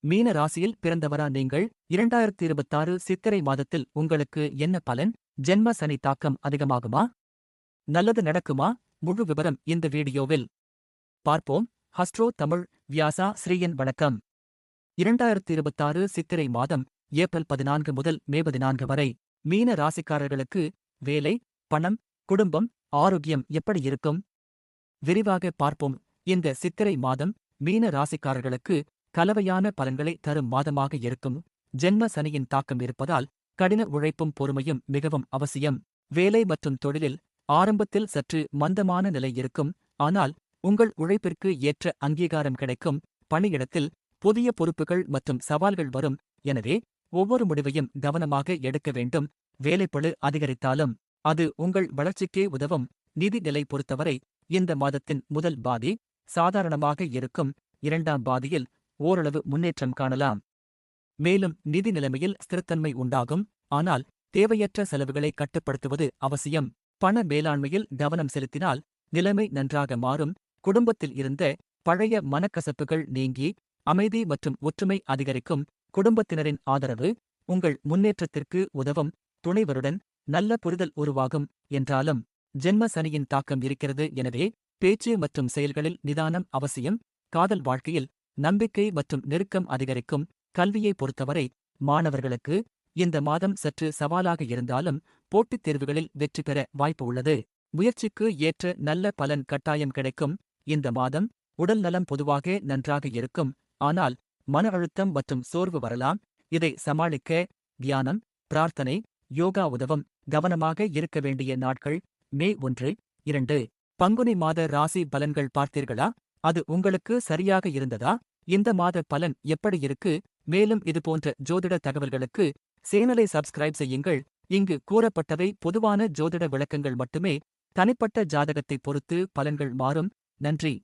மீன ராசியில் பிறந்தவரா நீங்கள்? 2026 சித்திரை மாதத்தில் உங்களுக்கு என்ன பலன்? ஜென்ம சனி தாக்கம் அதிகமாகுமா? நல்லது நடக்குமா? முழு விவரம் இந்த வீடியோவில் பார்ப்போம். ஹஸ்ட்ரோ தமிழ் வியாசா ஸ்ரீயன் வணக்கம். 2026 சித்திரை மாதம் ஏப்ரல் 14 முதல் மே 14 வரை மீன ராசிக்காரர்களுக்கு வேலை, பணம், குடும்பம், ஆரோக்கியம் எப்படி இருக்கும்? விரிவாக பார்ப்போம். இந்த சித்திரை மாதம் மீன ராசிக்காரர்களுக்கு கலவையான பலன்களை தரும் மாதமாக இருக்கும். ஜென்ம சனியின் தாக்கம் இருப்பதால் கடின உழைப்பும் பொறுமையும் மிகவும் அவசியம். வேலை மற்றும் தொழிலில் ஆரம்பத்தில் சற்று மந்தமான நிலை இருக்கும். ஆனால் உங்கள் உழைப்பிற்கு ஏற்ற அங்கீகாரம் கிடைக்கும். பணியிடத்தில் புதிய பொறுப்புகள் மற்றும் சவால்கள் வரும். எனவே ஒவ்வொரு முடிவையும் கவனமாக எடுக்க வேண்டும். வேலைப்பளு அதிகரித்தாலும் அது உங்கள் வளர்ச்சிக்கே உதவும். நிதி நிலை பொறுத்தவரை இந்த மாதத்தின் முதல் பாதி சாதாரணமாக இருக்கும். இரண்டாம் பாதியில் ஓரளவு முன்னேற்றம் காணலாம். மேலும் நிதி நிலைமையில் ஸ்திரத்தன்மை உண்டாகும். ஆனால் தேவையற்ற செலவுகளை கட்டுப்படுத்துவது அவசியம். பண மேலாண்மையில் கவனம் செலுத்தினால் நிலைமை நன்றாக மாறும். குடும்பத்தில் இருந்த பழைய மனக்கசப்புகள் நீங்கி அமைதி மற்றும் ஒற்றுமை அதிகரிக்கும். குடும்பத்தினரின் ஆதரவு உங்கள் முன்னேற்றத்திற்கு உதவும். துணைவருடன் நல்ல புரிதல் உருவாகும். என்றாலும் ஜென்ம சனியின் தாக்கம் இருக்கிறது. எனவே பேச்சு மற்றும் செயல்களில் நிதானம் அவசியம். காதல் வாழ்க்கையில் நம்பிக்கை மற்றும் நெருக்கம் அதிகரிக்கும். கல்வியை பொறுத்தவரை மாணவர்களுக்கு இந்த மாதம் சற்று சவாலாக இருந்தாலும் போட்டித் தேர்வுகளில் வெற்றி பெற வாய்ப்பு உள்ளது. முயற்சிக்கு ஏற்ற நல்ல பலன் கட்டாயம் கிடைக்கும். இந்த மாதம் உடல் நலம் பொதுவாக நன்றாக இருக்கும். ஆனால் மன அழுத்தம் மற்றும் சோர்வு வரலாம். இதை சமாளிக்க தியானம், பிரார்த்தனை, யோகா உதவும். கவனமாக இருக்க வேண்டிய நாட்கள் மே 1, 2. பங்குனி மாத ராசி பலன்கள் பார்த்தீர்களா? அது உங்களுக்கு சரியாக இருந்ததா? இந்த மாத பலன் எப்படி இருக்கு? மேலும் இதுபோன்ற ஜோதிட தகவல்களுக்கு சேனலை சப்ஸ்கிரைப் செய்யுங்கள். இங்கு கூறப்பட்டவை பொதுவான ஜோதிட விளக்கங்கள் மட்டுமே. தனிப்பட்ட ஜாதகத்தை பொறுத்து பலன்கள் மாறும். நன்றி.